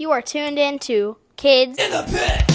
You are tuned in to Kids In the Pit!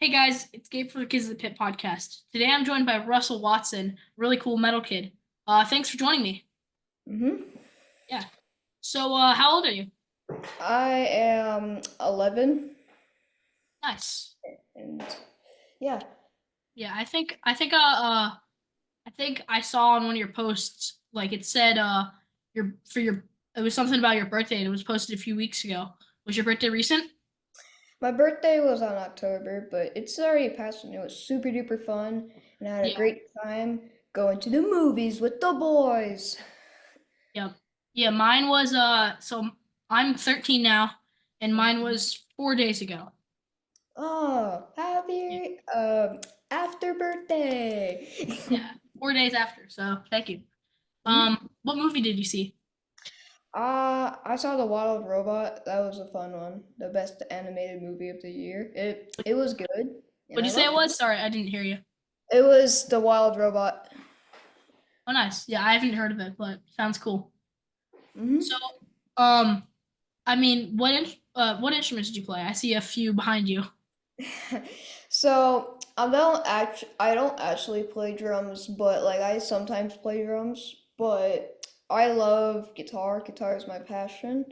Hey guys, it's Gabe for the Kids of the Pit podcast. Today I'm joined by Russell Watson, really cool metal kid. Thanks for joining me. Mm-hmm. Yeah. So, how old are you? I am 11, Nice. and yeah. Yeah, I think I saw on one of your posts, like it said, it was something about your birthday, and it was posted a few weeks ago. Was your birthday recent? My birthday was on October, but it's already passed, and it was super duper fun, and I had a Yeah. great time going to the movies with the boys. Yep. Yeah, mine was, so I'm 13 now, and mine was 4 days ago. Oh, Yeah. happy after birthday. Yeah. 4 days after, so thank you. Mhm. What movie did you see? I saw The Wild Robot. That was a fun one. The best animated movie of the year. It was good, and What'd I you say it loved it. was? Sorry, I didn't hear you. It was The Wild Robot. Oh, nice. Yeah, I haven't heard of it, but sounds cool. So, Hmm. um, I mean, what instruments did you play? I see a few behind you. So I don't actually play drums, but like I sometimes play drums, but I love guitar. Guitar is my passion,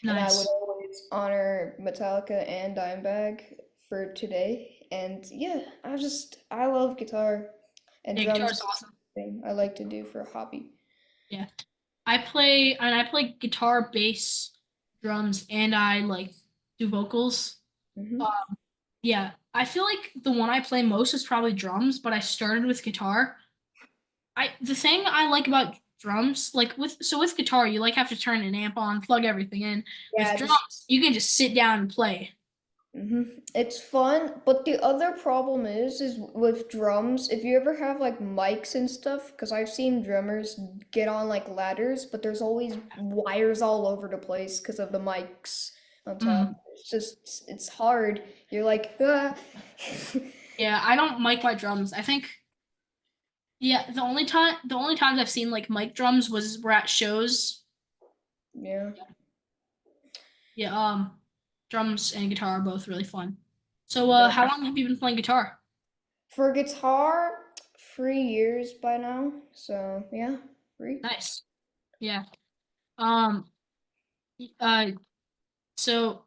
and I would Nice. always honor Metallica and Dimebag for today. And yeah, I love guitar and Yeah, drums guitar is is awesome. something I like to do for a hobby. Yeah, I play guitar, bass, drums, and I like do vocals. Hmm. Uh, yeah, I feel like the one I play most is probably drums, but I started with guitar. The thing I like about drums, like with guitar, you like have to turn an amp on, plug everything in. With Yeah, just drums, you can just sit down and play. It's fun, but the other problem is with drums, if you ever have like mics and stuff, because I've seen drummers get on like ladders, but there's always wires all over the place because of the mics on Mhm. top. It's hard. You're like, ah. Yeah, I don't mic my drums. I think yeah, the only times I've seen like mic drums was we're at shows. Yeah. Yeah, drums and guitar are both really fun. So, Def- how long have you been playing guitar? For guitar, 3 years by now. So yeah, three. Nice. Yeah. Um, uh, so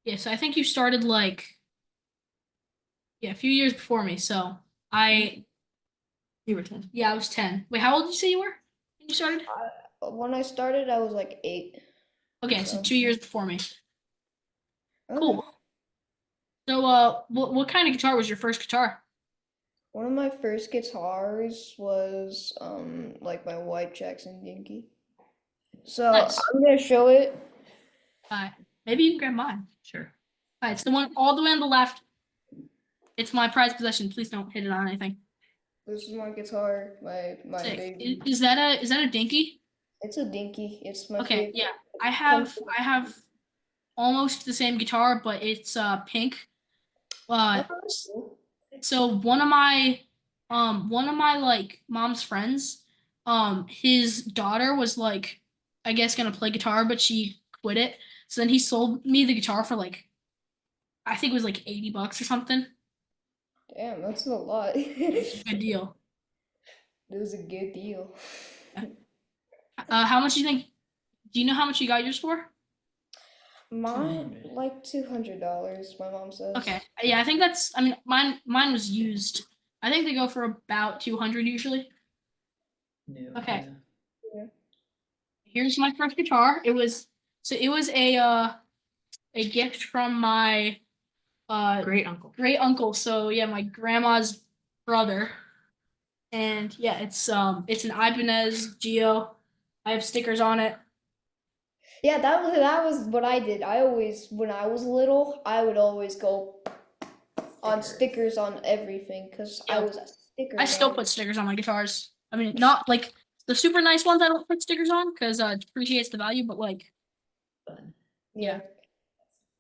yeah, so I think you started like yeah, a few years before me. So Mhm. I you were 10. Yeah, I was 10. Wait, how old did you say you were when you started? When I started, I was like 8. Okay, so So 2 years before me. okay. Cool. So, what kind of guitar was your first guitar? One of my first guitars was like my White Jackson Dinky. So Nice. I'm gonna show it. Maybe you can grab mine. Sure. It's the one all the way on the left. It's my prized possession. Please don't hit it on anything. This is my guitar, my Sick. baby. Is that a dinky? It's a Dinky. It's my Okay, favorite. yeah. Comes I have almost the same guitar, but it's pink. Uh oh, that's cool. so one of my like mom's friends, his daughter was like I guess gonna play guitar, but she quit it. So then he sold me the guitar for like I think it was like 80 bucks or something. Damn, that's a lot. It was a It good deal. was a good deal. Yeah. How much do you think? Do you know how much you got yours for? Mine like $200, my mom says. Okay. Yeah, I think that's. I mean, mine was used. I think they go for about 200 usually. No. Okay. yeah. Here's my first guitar. It was a gift from my Great uncle. great uncle. So yeah, my grandma's brother. And yeah, it's an Ibanez Geo. I have stickers on it. Yeah, that was what I did. I always, when I was little, I would always go on stickers on everything because I Yeah. was a sticker I still man. put stickers on my guitars. I mean, not like the super nice ones I don't put stickers on because it appreciates the value, but like, Fun. Yeah.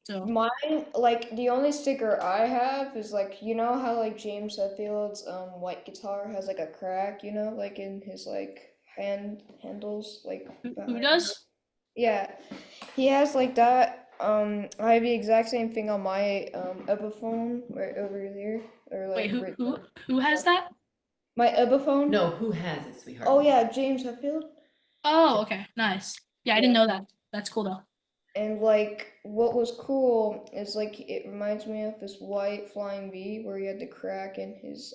so Mine, like the only sticker I have is like, you know how like James Hetfield's white guitar has like a crack, you know, like in his like handles, like who behind. does? Yeah, he has like that. I have the exact same thing on my Epiphone right over here, or like Wait, who right who who has that? my Epiphone. No, who has it, sweetheart? Oh yeah, James Hetfield. Oh, okay, nice. Yeah, I didn't know that. That's cool though. And like what was cool is like it reminds me of this white Flying V where he had the crack in his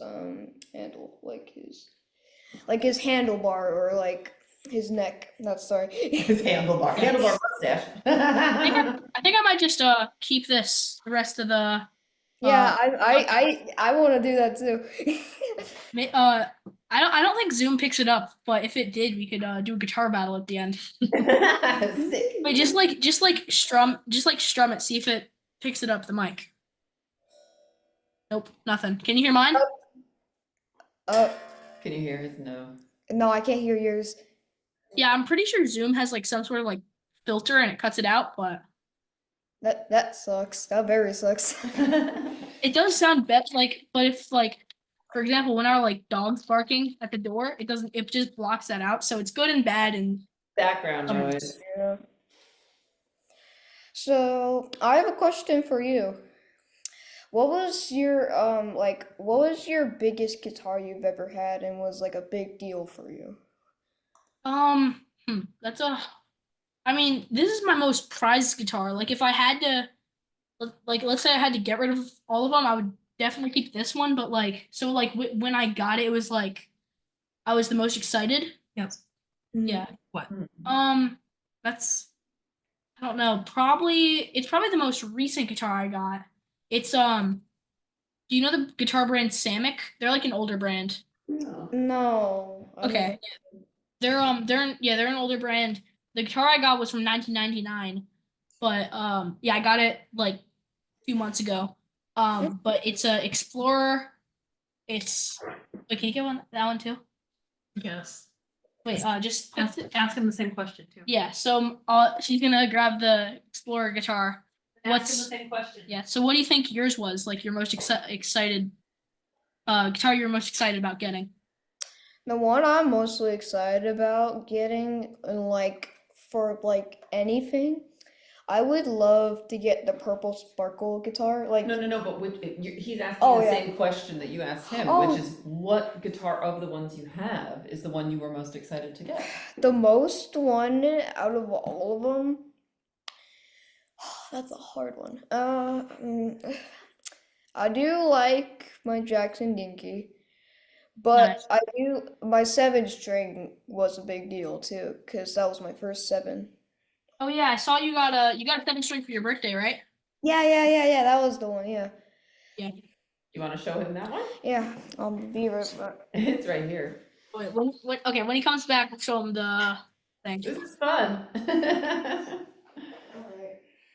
handle, like his handlebar or like his neck. That's sorry. His handlebar mustache. I think I might just keep this the rest of the Yeah, I want to do that too. I don't think Zoom picks it up, but if it did, we could do a guitar battle at the end. Sick. Wait, just like strum it, see if it picks it up the mic. Nope, nothing. Can you hear mine? Can you hear his no? No, I can't hear yours. Yeah, I'm pretty sure Zoom has like some sort of like filter and it cuts it out, but That sucks. That very sucks. it does sound better. Like, but if like, for example, when our like dog's barking at the door, it doesn't. It just blocks that out. So it's good and bad. And Background noise. Yeah. So I have a question for you. What was your what was your biggest guitar you've ever had and was like a big deal for you? that's a. I mean, this is my most prized guitar. Like, if I had to, like, let's say I had to get rid of all of them, I would definitely keep this one. But like, so like when I got it, it was like I was the most excited. Yep. Yeah. What? That's I don't know. It's probably the most recent guitar I got. It's do you know the guitar brand Samick? They're like an older brand. No. No. I Okay. They're an older brand. The guitar I got was from 1999. But yeah, I got it like a few months ago. But it's a Explorer. It's wait, can you get that one too? Yes. Wait, just Ask him the same question too. yeah, so she's gonna grab the Explorer guitar. Ask him What's- the same question. Yeah, so what do you think yours was? Like your most excited guitar you were most excited about getting? The one I'm mostly excited about getting, like, for like anything, I would love to get the Purple Sparkle guitar. Like, No, but he's asking Oh, the yeah. same question that you asked him, Oh. which is what guitar of the ones you have is the one you were most excited to get? the most one out of all of them. That's a hard one. I do like my Jackson Dinky, but Nice. my 7 string was a big deal too, because that was my first 7. Oh yeah, I saw you got a 7 string for your birthday, right? Yeah, that was the one, yeah. You want to show him that one? Yeah, I'll be right back. It's right here. Wait, when he comes back, we'll show him the thing. This is fun.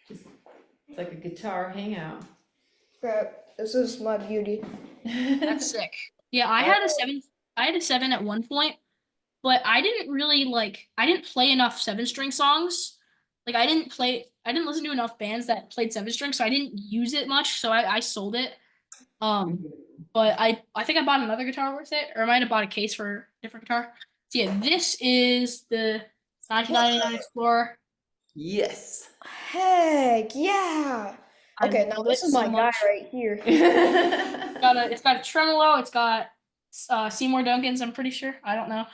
It's like a guitar hangout. Crap, this is my beauty. That's sick. Yeah, I had a 7 at one point, but I didn't really I didn't play enough 7 string songs. Like I didn't listen to enough bands that played 7 string, so I didn't use it much, so I sold it. But I think I bought another guitar with it, or I might have bought a case for a different guitar. So yeah, this is the 1999 Explorer. Yes. Heck yeah! I Okay, now love this it is so my guy much. right here. It's got a tremolo. It's got Seymour Duncan's. I'm pretty sure. I don't know.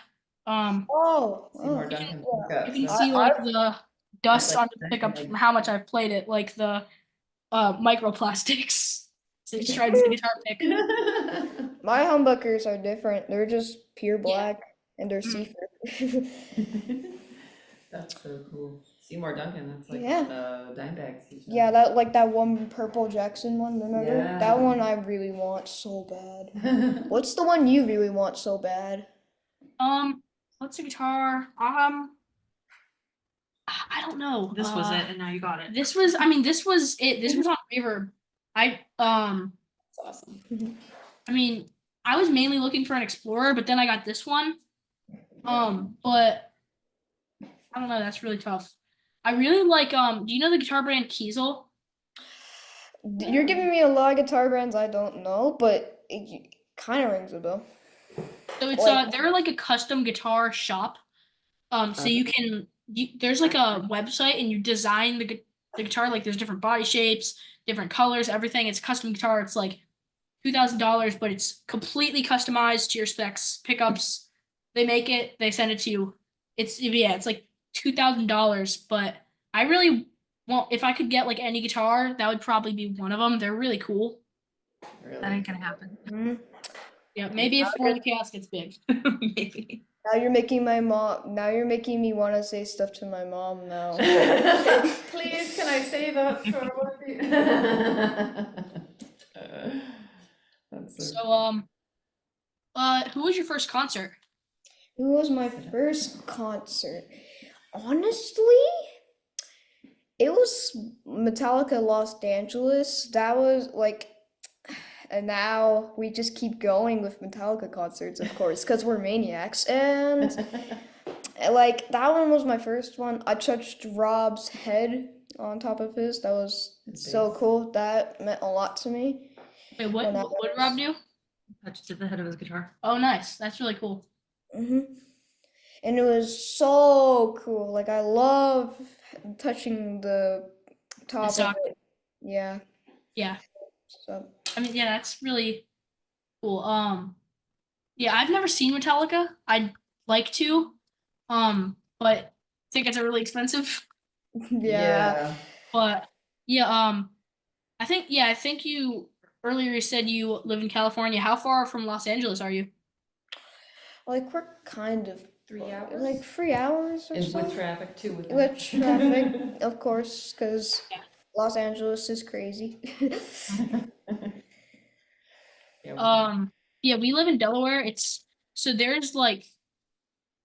Seymour Duncan You pickups. can That's see like the dust like on the pickup from how much I've played it, like the microplastics. So it shreds the guitar pick. My humbuckers are different. They're just pure Yeah. black and they're Mm. see-through. That's so cool. Seymour Duncan, that's like Yeah. the Dimebag season. Yeah, that one purple Jackson one, remember? Yeah. That one I really want so bad. What's the one you really want so bad? What's a guitar? I don't know. This was it, and now you got it. This was it. This was on Reverb. That's awesome. I mean, I was mainly looking for an Explorer, but then I got this one. But I don't know, that's really tough. I really like do you know the guitar brand Kiesel? You're giving me a lot of guitar brands I don't know, but it kind of rings a bell. So it's Like- they're like a custom guitar shop. So you can there's like a website and you design the guitar, like there's different body shapes, different colors, everything. It's custom guitar. It's like $2,000, but it's completely customized to your specs, pickups. They make it, they send it to you. It's like $2,000, but I really want, if I could get like any guitar, that would probably be one of them. They're really cool. That Really. ain't gonna happen. Mhm. Yeah, maybe if For the Chaos gets big. Maybe. Now you're making my mom. Now you're making me want to say stuff to my mom now. Please, can I save up for one of you? That's so So who was your first concert? Who was my first concert? Honestly, it was Metallica Los Angeles. That was like, and now we just keep going with Metallica concerts, of course, because we're maniacs. And like that one was my first one. I touched Rob's head on top of his. That was so Nice. cool. That meant a lot to me. Wait, When I what did Rob do? Touched at the head of his guitar. Oh, nice. That's really cool. And it was so cool. Like I love touching the top of socket. it. Yeah. Yeah. So I mean, yeah, that's really cool. Yeah, I've never seen Metallica. I'd like to, but tickets are really expensive. yeah. But yeah, I think you earlier you said you live in California. How far from Los Angeles are you? Like we're kind of 3 hours? like 3 hours or Is so. with traffic too? With With traffic, of course, because Yeah. Los Angeles is crazy. Yeah, Yeah, we live in Delaware. So there's like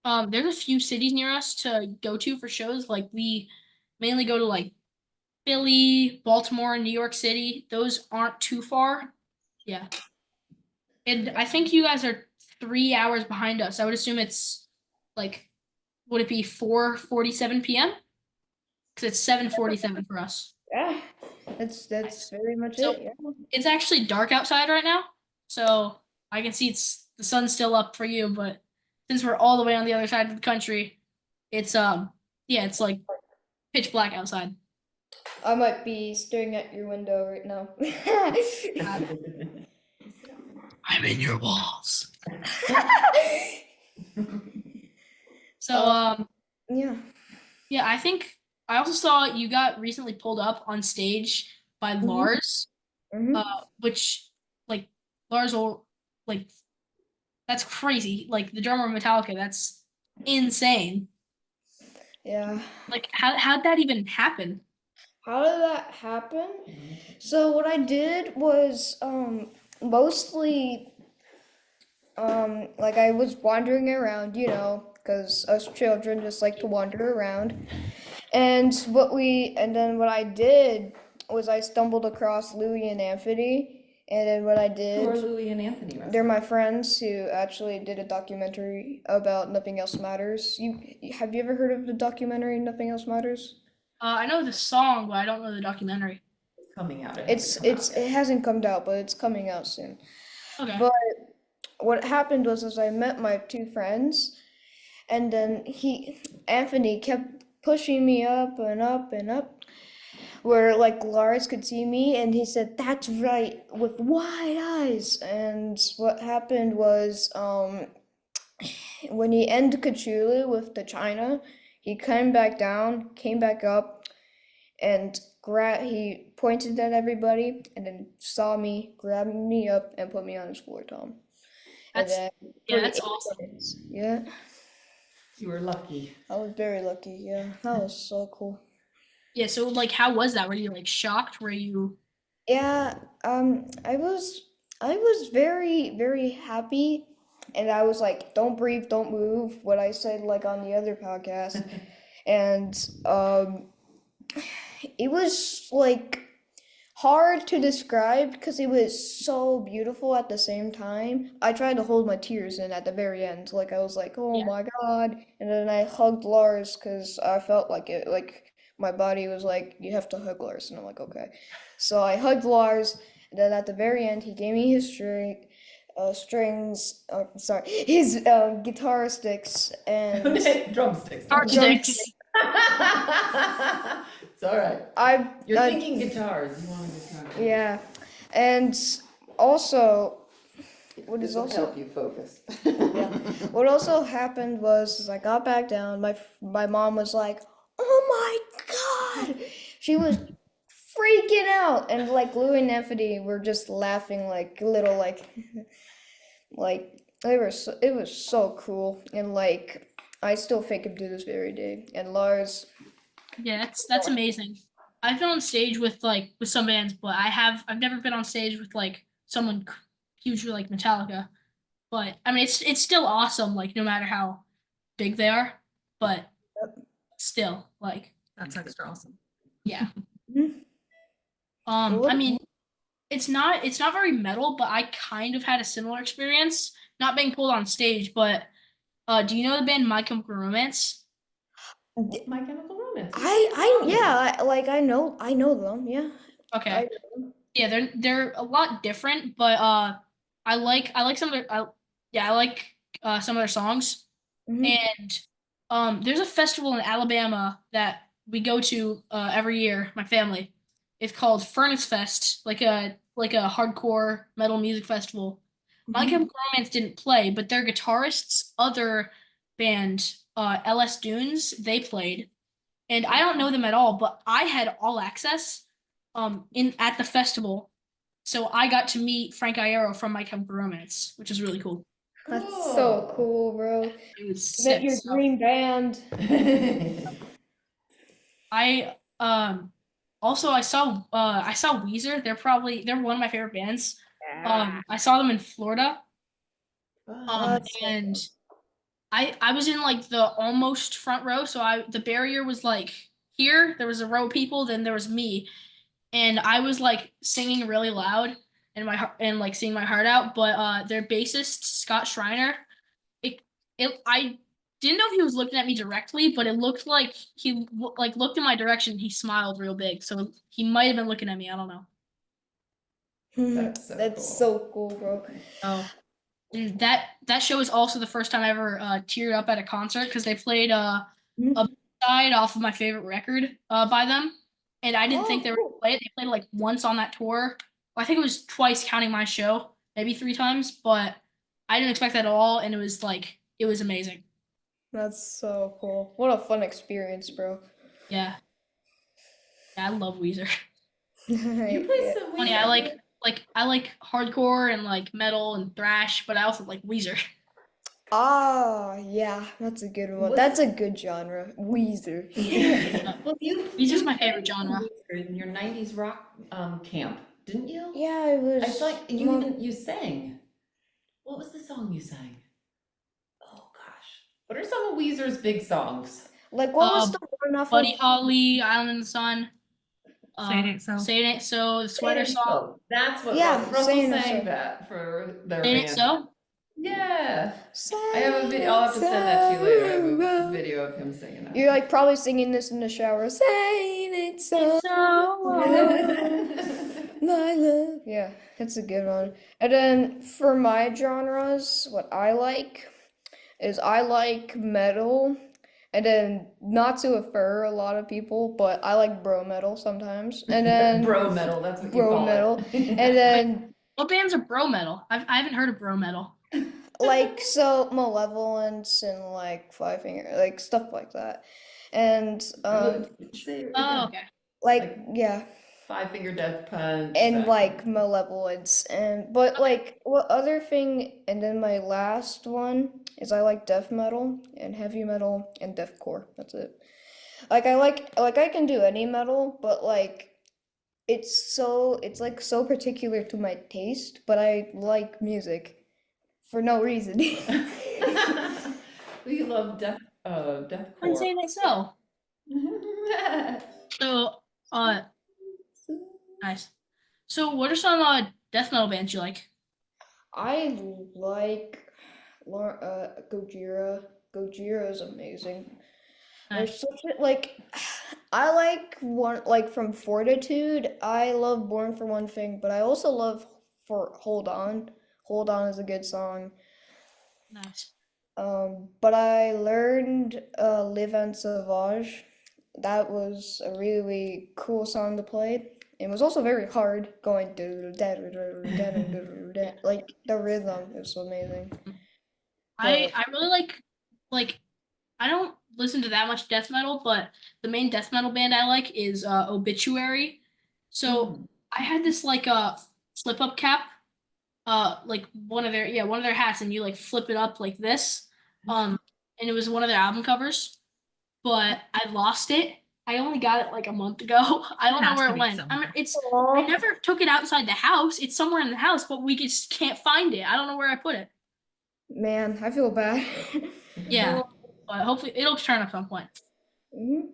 there's a few cities near us to go to for shows. Like we mainly go to like Philly, Baltimore, New York City. Those aren't too far. Yeah. And I think you guys are 3 hours behind us. I would assume it's like, would it be 4:47 p.m.? Because it's 7:47 for us. Yeah, that's very much So- it. Yeah. It's actually dark outside right now, so I can see the sun's still up for you. But since we're all the way on the other side of the country, it's it's like pitch black outside. I might be staring at your window right now. I'm in your walls. So Yeah. yeah, I think I also saw you got recently pulled up on stage by Mhm. Lars, Mhm. which like Lars will like that's crazy. Like the drummer of Metallica, that's insane. Yeah. Like how'd that even happen? How did that happen? So what I did was mostly like I was wandering around, because us children just like to wander around. And then what I did was I stumbled across Louie and Anthony, and then what I Who are did, Louie and Anthony? they're my friends who actually did a documentary about Nothing Else Matters. Have you ever heard of the documentary Nothing Else Matters? I know the song, but I don't know the documentary. Coming out. It It's hasn't come out it yet. hasn't come out, but it's coming out soon. Okay. But what happened was I met my two friends, and then Anthony kept pushing me up and up and up, where like Lars could see me, and he said, "That's right," with wide eyes. And what happened was, when he ended Cthulhu with the China, he came back down, came back up, and he pointed at everybody, and then saw me, grabbed me up, and put me on his floor tom. And That's then yeah, for that's 8 awesome. minutes. Yeah, You were lucky. I was very lucky. Yeah, that was so cool. Yeah, so like how was that? Were you like shocked? Were you Yeah, I was very, very happy, and I was like, "Don't breathe, don't move," what I said like on the other podcast, and it was like hard to describe because it was so beautiful at the same time. I tried to hold my tears in at the very end, like I was like, "Oh yeah. my God," and then I hugged Lars because I felt like it, like my body was like, "You have to hug Lars," and I'm like, "Okay." So I hugged Lars, and then at the very end, he gave me his strings. Sorry, his guitar sticks and Drumsticks. Art drumsticks. sticks? It's all right. I You're I- thinking guitars. You want a guitar. Yeah, and also, what This is will also help you focus. yeah, what also happened was is I got back down. My mom was like, "Oh my God!" She was freaking out, and like Lou and Neffedy were just laughing like little like it was so cool, and like I still fake him to this very day. And Lars, Yeah, that's amazing. I've been on stage with like with some bands, but I've never been on stage with like someone huge like Metallica. But I mean, it's still awesome, like no matter how big they are. But still, like That's extra awesome. yeah. Mhm. I What- mean, it's not very metal, but I kind of had a similar experience, not being pulled on stage. But do you know the band My Chemical Romance? My Chemical Romance. yeah, like I know them. Yeah, Okay. I know them. Yeah, they're a lot different, but I like some of their I like some of their songs. Mhm. And there's a festival in Alabama that we go to every year, my family. It's called Furnace Fest, like a hardcore metal music festival. My Mhm. Chemical Romance didn't play, but their guitarist's other band, LS Dunes, they played. And I don't know them at all, but I had all access in at the festival. So I got to meet Frank Iero from My Chemical Romance, which is really cool. That's so cool, bro. It was Met sick. your So dream band. I also I saw Weezer. They're one of my favorite bands. I saw them in Florida. That's so And I was in like the almost front row, so the barrier was like here. There was a row of people, then there was me, and I was like singing really loud and and like singing my heart out. But their bassist Scott Schreiner, I didn't know if he was looking at me directly, but it looked like he like looked in my direction. He smiled real big, so he might have been looking at me. I don't know. That's so That's cool. so cool, bro. Oh, and that show is also the first time I ever teared up at a concert because they played a side off of my favorite record by them, and I didn't think they were gonna play it. They played it like once on that tour. I think it was twice counting my show, maybe 3 times, but I didn't expect that at all, and it was amazing. That's so cool. What a fun experience, bro. Yeah, yeah, I love Weezer. You play some Funny, Weezer. I like hardcore and like metal and thrash, but I also like Weezer. Ah, yeah, that's a good one. Was- That's a good genre. Weezer. Well, Weezer's you my played favorite genre. Weezer in your '90s rock camp, didn't you? Yeah, it was. I feel like you well, even you sang. What was the song you sang? Oh gosh, what are some of Weezer's big songs? like what was the one off Buddy of? Holly, Island in the Sun. Say It Ain't So. Say It Ain't So, the sweater song. Oh, that's what Yeah, Russell Say It Ain't sang So. that for their Say It band. Ain't So. Yeah, I have a video. I'll have to send that to you later. I have a video of him singing that. You're like probably singing this in the shower. Saying it so. My love. Yeah, that's a good one. And then for my genres, what I like is I like metal, and then not to offend a lot of people, but I like bro metal sometimes. And then bro metal. That's what you bro call metal. it. And then What bands are bro metal? I haven't heard of bro metal. like so Malevolence and like Five Finger, like stuff like that. And Say it Oh, again. okay. like yeah. Five Finger Death Punch. and that like kind Malevolence, and but like what other thing, and then my last one is I like death metal and heavy metal and deathcore. That's it. Like I can do any metal, but like it's like so particular to my taste, but I like music for no reason. of. We love I'd deathcore. say that so. So, uh, nice. So, what are some death metal bands you like? I like Gojira. Gojira is amazing. There's Nice. such a like I like one like from Fortitude. I love Born for One Thing, but I also love for Hold On. Hold On is a good song. Nice. But I learned Live and Sauvage. That was a really cool song to play. It was also very hard going like the rhythm is amazing. I really like I don't listen to that much death metal, but the main death metal band I like is Obituary. So Mm. I had this like flip up cap, like one of their hats, and you like flip it up like this, and it was one of their album covers, but I lost it. I only got it like a month ago. I don't know has where to it be went. somewhere. I never took it outside the house. It's somewhere in the house, but we just can't find it. I don't know where I put it. Man, I feel bad. Yeah, but hopefully it'll turn up some point. Mhm.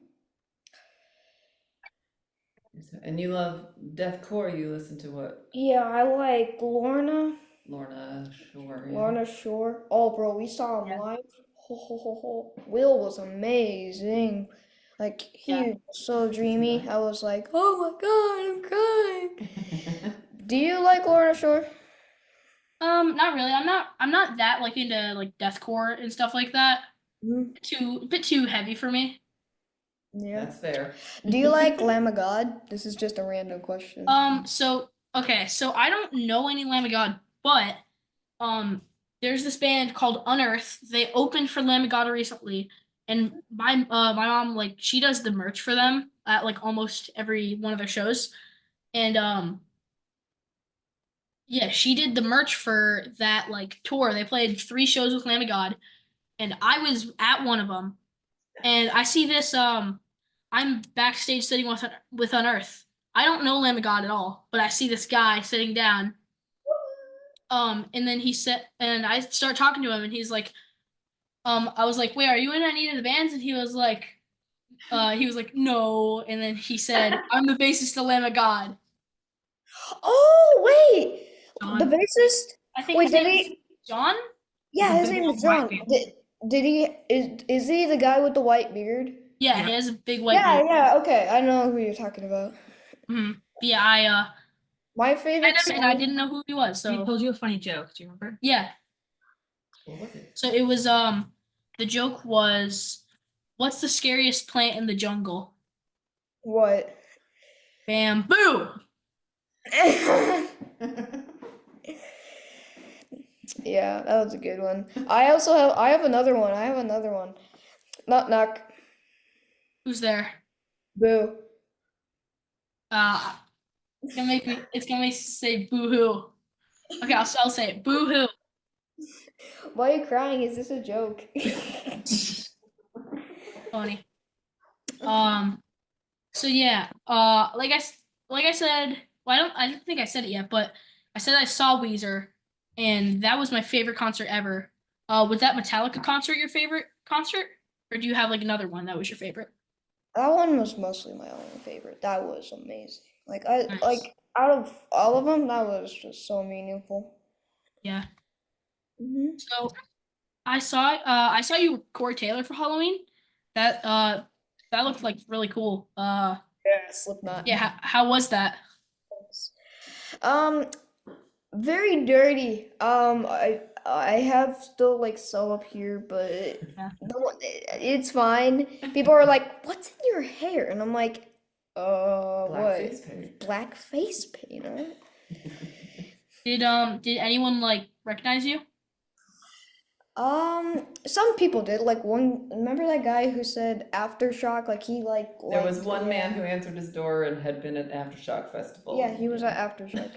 And you love deathcore. You listen to what? Yeah, I like Lorna. Lorna Shore. Yeah. Lorna Shore. Oh, bro, we saw him Yeah. live. Ho, ho, ho, ho. Will was amazing. Like, he Yeah. was so dreamy. I was like, oh my God, I'm crying. Do you like Lorna Shore? Not really. I'm not that like into like deathcore and stuff like that. Mhm. A bit too heavy for me. Yeah. That's fair. Do you like Lamb of God? This is just a random question. So okay, so I don't know any Lamb of God, but um, there's this band called Unearth. They opened for Lamb of God recently, and my mom like she does the merch for them at like almost every one of their shows, and yeah, she did the merch for that like tour. They played 3 shows with Lamb of God, and I was at one of them, and I see this I'm backstage sitting with Unearth. I don't know Lamb of God at all, but I see this guy sitting down. And then he said, and I start talking to him, and he's like, I was like, wait, are you in any of the bands? And he was like, no. And then he said, I'm the bassist of Lamb of God. Oh, wait! The John. bassist? I think Wait, his did name is he? John. Yeah, The his big name old is white John. beard. Did he? Is he the guy with the white beard? Yeah, Yeah. he has a big white Yeah, beard. yeah, okay. I know who you're talking about. Yeah, I My met favorite him and I song. didn't know who he was. He So told you a funny joke. Do you remember? yeah. What was it? So it was the joke was, what's the scariest plant in the jungle? What? Bamboo. Yeah, that was a good one. I have another one. I have another one. Knock knock. Who's there? Boo. It's gonna make me say boo hoo. Okay, I'll say it. Boo hoo. Why are you crying? Is this a joke? Funny. So yeah, like I said, well, I don't think I said it yet, but I said I saw Weezer, and that was my favorite concert ever. Was that Metallica concert your favorite concert, or do you have like another one that was your favorite? That one was mostly my only favorite. That was amazing. Like I Nice. like out of all of them, that was just so meaningful. Yeah. Hmm. So I saw you with Corey Taylor for Halloween. That looked like really cool. Yeah, Slipknot. Yeah. How was that? Um, very dirty. I have still like some up here, but Yeah. it's fine. People are like, "What's in your hair?" And I'm like, Black what? face paint. Black face paint, huh? Did anyone like recognize you? Some people did. Like one, remember that guy who said aftershock? Like he There was liked, one man yeah, who answered his door and had been at Aftershock yeah, Festival. he was at aftershock.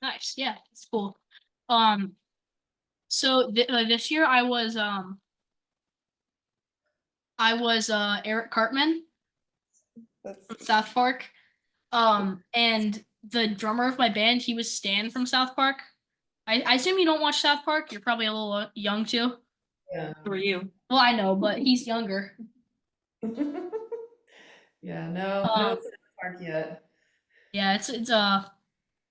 Nice. Yeah, it's cool. Um, so this year I was Eric Cartman That's from South Park. And the drummer of my band, he was Stan from South Park. I assume you don't watch South Park. You're probably a little young too. Yeah. Who are you? Well, I know, but he's younger. Yeah, no, no Um, South Park yet. yeah, it's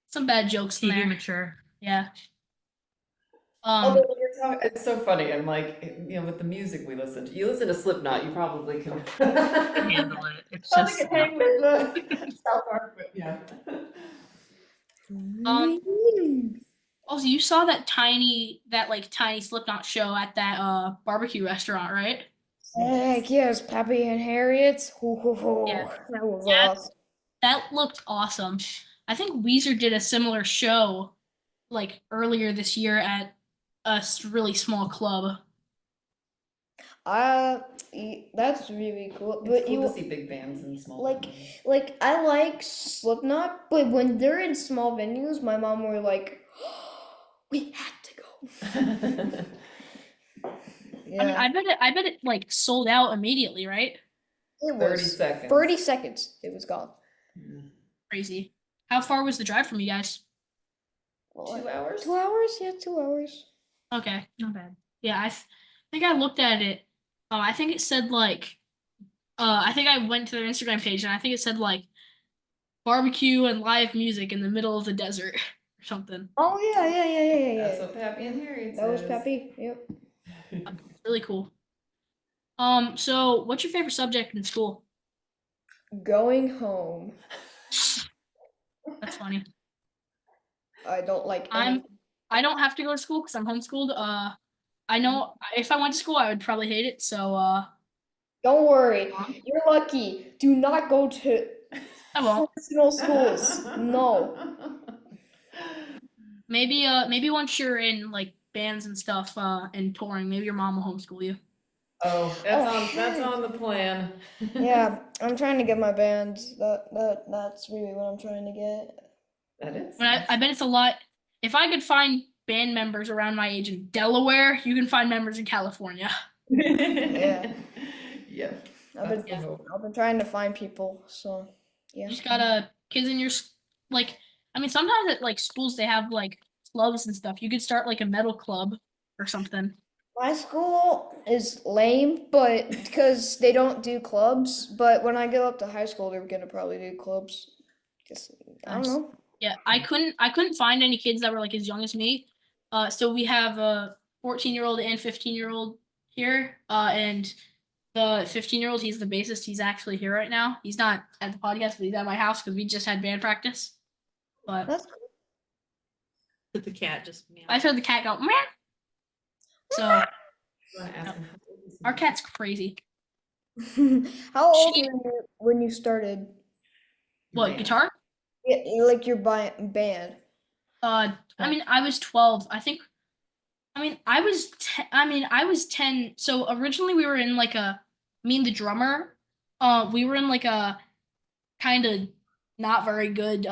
some bad jokes in TV there. mature. Yeah. Although when you're talking, it's so funny. I'm like, with the music we listen to, you listen to Slipknot, you probably can Handle it. It's probably just can hang with South Park, but yeah. Um, also, you saw that like tiny Slipknot show at that barbecue restaurant, right? heck yes, Pappy and Harriet. Ho, ho, Yeah. ho. That was Yeah, awesome. that looked awesome. I think Weezer did a similar show like earlier this year at a really small club. That's really cool. It's But cool to you see big bands in small like venues. like I like Slipknot, but when they're in small venues, my mom were like, we had to go. I mean, Yeah, I bet it like sold out immediately, right? it 30 was seconds. 30 seconds. It was gone. Yeah. Crazy. How far was the drive from you guys? 2 hours? 2 hours? Yeah, 2 hours. Okay. Not bad. Yeah, think I looked at it. I think it said like I think I went to their Instagram page and I think it said like barbecue and live music in the middle of the desert or something. Oh yeah. That's what Pappy and Harry That was says. Peppy. Yep. Really cool. So what's your favorite subject in school? Going home. That's funny. I don't like I'm any. I don't have to go to school because I'm homeschooled. I know if I went to school I would probably hate it. So Don't worry. You're lucky. Do not go to I won't. personal schools. No. Maybe once you're in like bands and stuff and touring, maybe your mom will homeschool you. Oh, that's heck. on the plan. Yeah, I'm trying to get my band. That's really what I'm trying to get. That is. But I bet it's a lot. If I could find band members around my age in Delaware, you can find members in California. Yeah. Yeah. I've That's been the hope. I've been trying to find people, so yeah. You just gotta kids in your like. I mean, sometimes at like schools they have like clubs and stuff. You could start like a metal club or something. My school is lame, but because they don't do clubs, but when I go up to high school, they're gonna probably do clubs. Just I don't Nice. know. Yeah, I couldn't find any kids that were like as young as me. So we have a 14-year-old and 15-year-old here. And the 15-year-old, he's the bassist. He's actually here right now. He's not at the podcast, but he's at my house because we just had band practice. But That's Did the cat just meow? I heard the cat go meow. So You wanna ask him how old is he? our cat's crazy. cool. How old She- were you when you started? What Man. guitar? Yeah, like your band. I mean, I was 12. I think. I mean, I was 10. So originally we were in like me and the drummer. We were in like a kind of not very good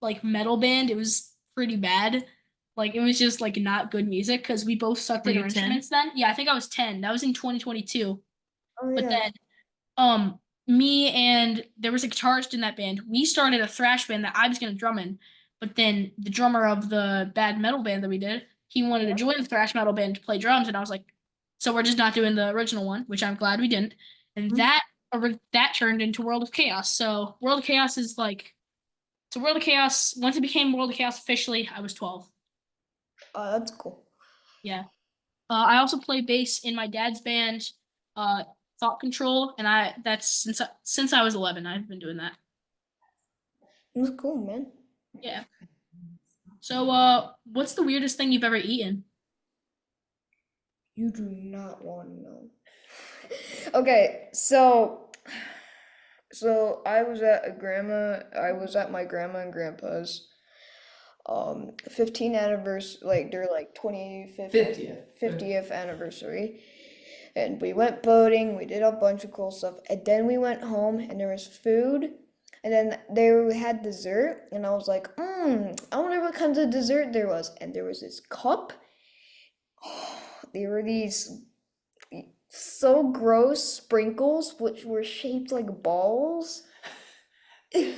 like metal band. It was pretty bad. Like it was just like not good music because we both sucked Were at you our 10? instruments then. Yeah, I think I was 10. That was in 2022. Oh But yeah. then me and there was a guitarist in that band. We started a thrash band that I was gonna drum in, but then the drummer of the bad metal band that we did, he wanted to join the thrash metal band to play drums, and I was like, so we're just not doing the original one, which I'm glad we didn't. And Mhm. that turned into World of Chaos. So World of Chaos is like so World of Chaos, once it became World of Chaos officially, I was 12. Oh, that's cool. Yeah. I also play bass in my dad's band, Thought Control, and that's since I was 11. I've been doing that. That's cool, man. Yeah. So, what's the weirdest thing you've ever eaten? You do not want to know. Okay, so I was at my grandma and grandpa's. 15th anniversary, like their like 25th 50th anniversary. And we went boating, we did a bunch of cool stuff, and then we went home and there was food, and then they had dessert, and I was like, I wonder what kind of dessert there was. And there was this cup. There were these so gross sprinkles which were shaped like balls. They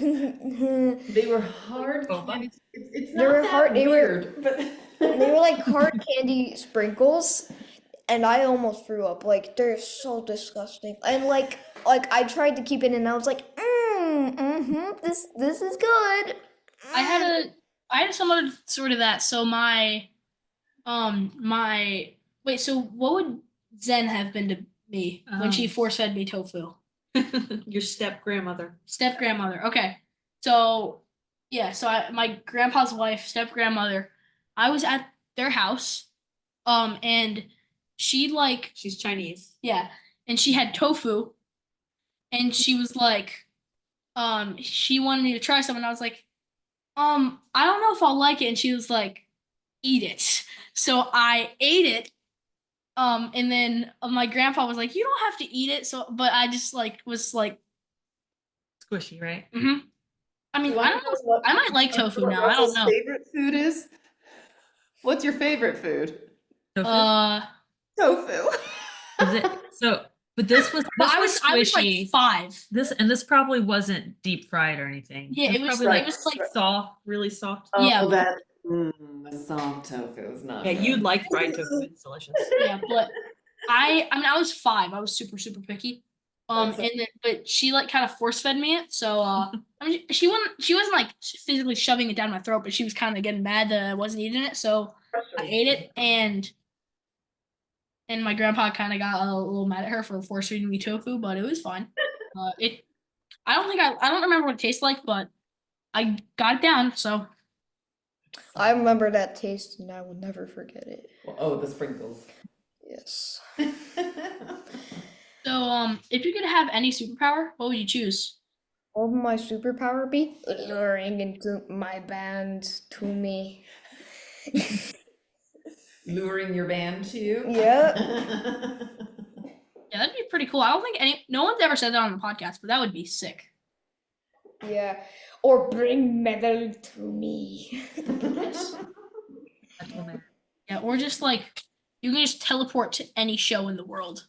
They were hard Boba? candy. It's They were not that hard- they were- weird, but were like hard candy sprinkles, and I almost threw up. Like they're so disgusting. And like I tried to keep it, and I was like, this is good. I had a similar sort of that. So my wait, so what would Zen have been to me when she force fed me tofu? Your step grandmother. Step grandmother. Okay. So yeah, so my grandpa's wife, step grandmother, I was at their house, and she like, She's Chinese. yeah, and she had tofu, and she was like, she wanted me to try some, and I was like, I don't know if I'll like it, and she was like, eat it. So I ate it, and then my grandpa was like, you don't have to eat it. So, but I just like was like, Squishy, right? I mean, You I wanna don't know. know what- I might like you wanna tofu know what now. I don't Russell's know. favorite food is? What's your favorite food? Tofu? Tofu. Is it so? But this was But this I was was like squishy. 5. This probably wasn't deep fried or anything. Yeah, it was probably it was like soft, really soft. Yeah, Oh, that the soft tofu is not. Yeah, you'd good. like fried tofu. It's delicious. yeah, but I mean I was 5. I was super picky. That's And then but she like kind of force fed me it. So I mean she wasn't like physically shoving it down my throat, but she was kind of getting mad that I wasn't eating it. So I ate it, and my grandpa kind of got a little mad at her for force feeding me tofu, but it was fine. I don't remember what it tastes like, but I got it down. So I remember that taste, and I will never forget it. Oh, the sprinkles. Yes. if you could have any superpower, what would you choose? What would my superpower be? Luring into my band to me. Luring your band to you. Yeah. Yeah, that'd be pretty cool. I don't think no one's ever said that on the podcast, but that would be sick. Yeah. Or bring metal to me. Yes. That's hilarious. Yeah, or just like you can just teleport to any show in the world.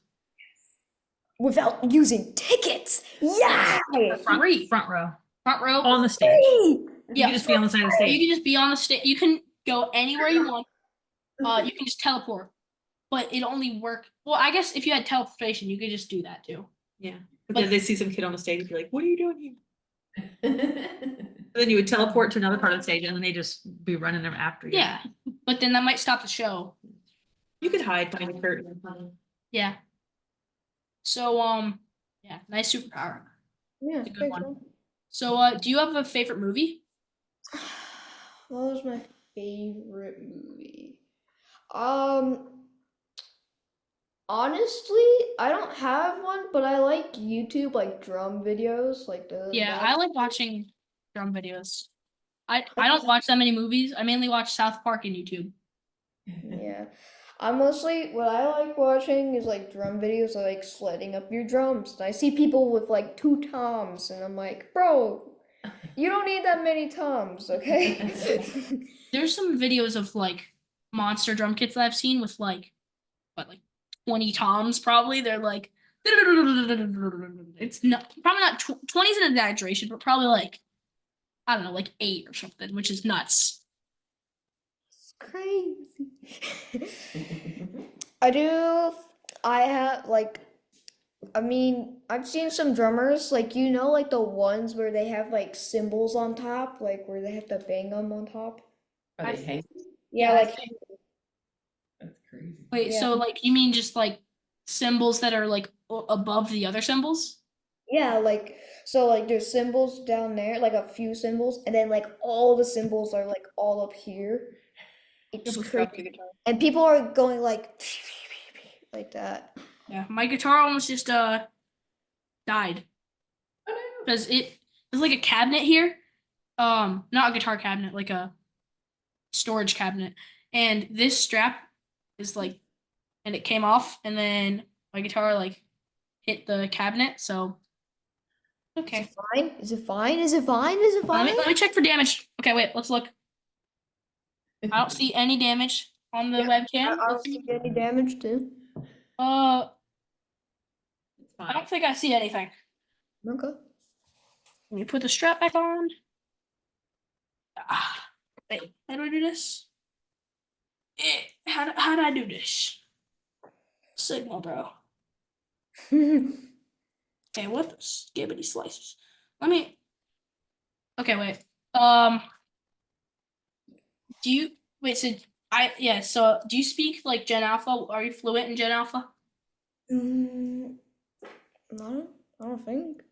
Without using tickets. Yeah. Free. Front row. Front row. On the stage. Hey! You Yeah. can just be on the side of the You stage. can just be on the stage. You can go anywhere you want. You can just teleport, but it only work. Well, I guess if you had teleportation, you could just do that too. Yeah. But But- then they see some kid on the stage and be like, what are you doing here? And then you would teleport to another part of the stage and then they just be running them after you. Yeah, but then that might stop the show. You could hide behind the curtain. Yeah. So yeah, nice superpower. Yeah, It's a good thanks, one. man. So do you have a favorite movie? What was my favorite movie? Honestly, I don't have one, but I like YouTube, like drum videos, like the. Yeah, I like watching drum videos. I don't watch that many movies. I mainly watch South Park and YouTube. Yeah. What I like watching is like drum videos, like sledding up your drums. And I see people with like 2 toms, and I'm like, bro, you don't need that many toms, okay? There's some videos of like monster drum kits that I've seen with like 20 toms probably. They're like it's not probably not 20 is an exaggeration, but probably like I don't know, like 8 or something, which is nuts. It's crazy. I have like, I mean, I've seen some drummers, like, like the ones where they have like cymbals on top, like where they have to bang them on top. Are they hanging? Yeah, Yeah, like, That's crazy. Wait, Yeah. so like you mean just like symbols that are like above the other symbols? yeah, like, so like there's cymbals down there, like a few cymbals, and then like all the cymbals are like all up here. It's crazy. And people are going like that. Yeah, my guitar almost just died because it was like a cabinet here. Not a guitar cabinet, like a storage cabinet, and this strap is like, and it came off, and then my guitar like hit the cabinet. So Is okay, it fine? Is it fine? Is it fine? Is it fine? let me check for damage. Okay, wait, let's look. I don't see any damage on the Yeah, webcam. I don't Let's see. see any damage too. It's I fine. don't think I see anything. Okay. Let me put the strap back on. Ah, wait, how do I do this? How do I do this? Signal, bro. Okay, what the skibbity slices? Let me. Okay, wait. Do you wait? So yeah. So do you speak like Gen Alpha? Are you fluent in Gen Alpha? No, I don't think.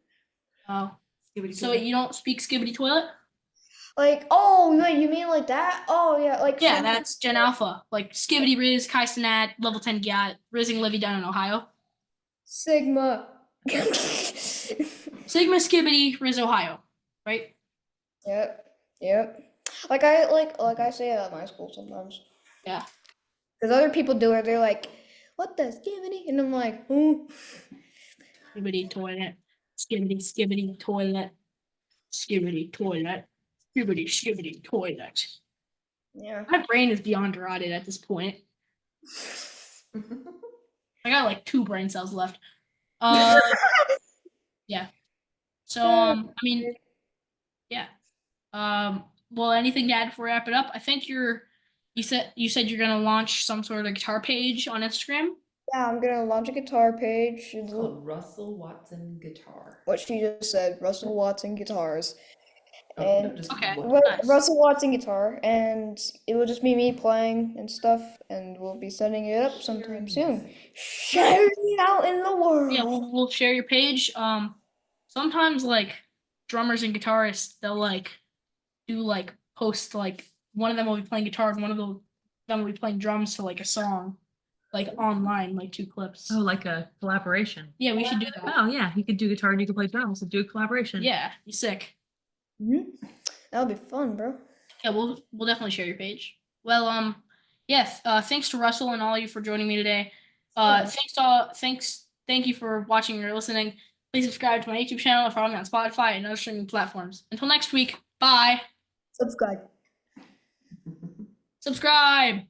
Oh, Skibbity so toilet. you don't speak Skibbity Toilet? Like, oh, wait, you mean like that? Oh, yeah, like Yeah, some that's Gen Alpha. Like Skibbity Riz, Kai Cenat, level 10 Gyat, Rizzing Livy down in Ohio. Sigma. Sigma Skibbity Riz Ohio, right? Yep, yep. Like I say it at my school sometimes. Yeah. Because other people do it, they're like, "What the skibbity?" And I'm like, "Ooh." Skibbity toilet. Skibbity toilet. Skibbity toilet. Skibbity toilet. Yeah. My brain is beyond rotted at this point. I got like 2 brain cells left. Yeah. So I mean, yeah. Well, anything to add before we wrap it up? I think you said you're gonna launch some sort of guitar page on Instagram. Yeah, I'm gonna launch a guitar page. It's called Russell Watson Guitar. What she just said, Russell Watson Guitars. Oh, no, And just Okay. what- Nice. Russell Watson Guitar, and it will just be me playing and stuff, and we'll be setting it up sometime soon. Sharing it out in the world. Yeah, we'll share your page. Sometimes like drummers and guitarists, they'll like do like post like one of them will be playing guitar and one of them will be playing drums to like a song, like online, like 2 clips. Oh, like a collaboration. Yeah, we should do that. Oh yeah, you could do guitar and you could play drums and do a collaboration. Yeah, you sick. That'll be fun, bro. Yeah, we'll definitely share your page. Well, yes. Thanks to Russell and all of you for joining me today. Yeah. Thank you for watching or listening. Please subscribe to my YouTube channel and follow me on Spotify and other streaming platforms. Until next week, bye. Subscribe. Subscribe.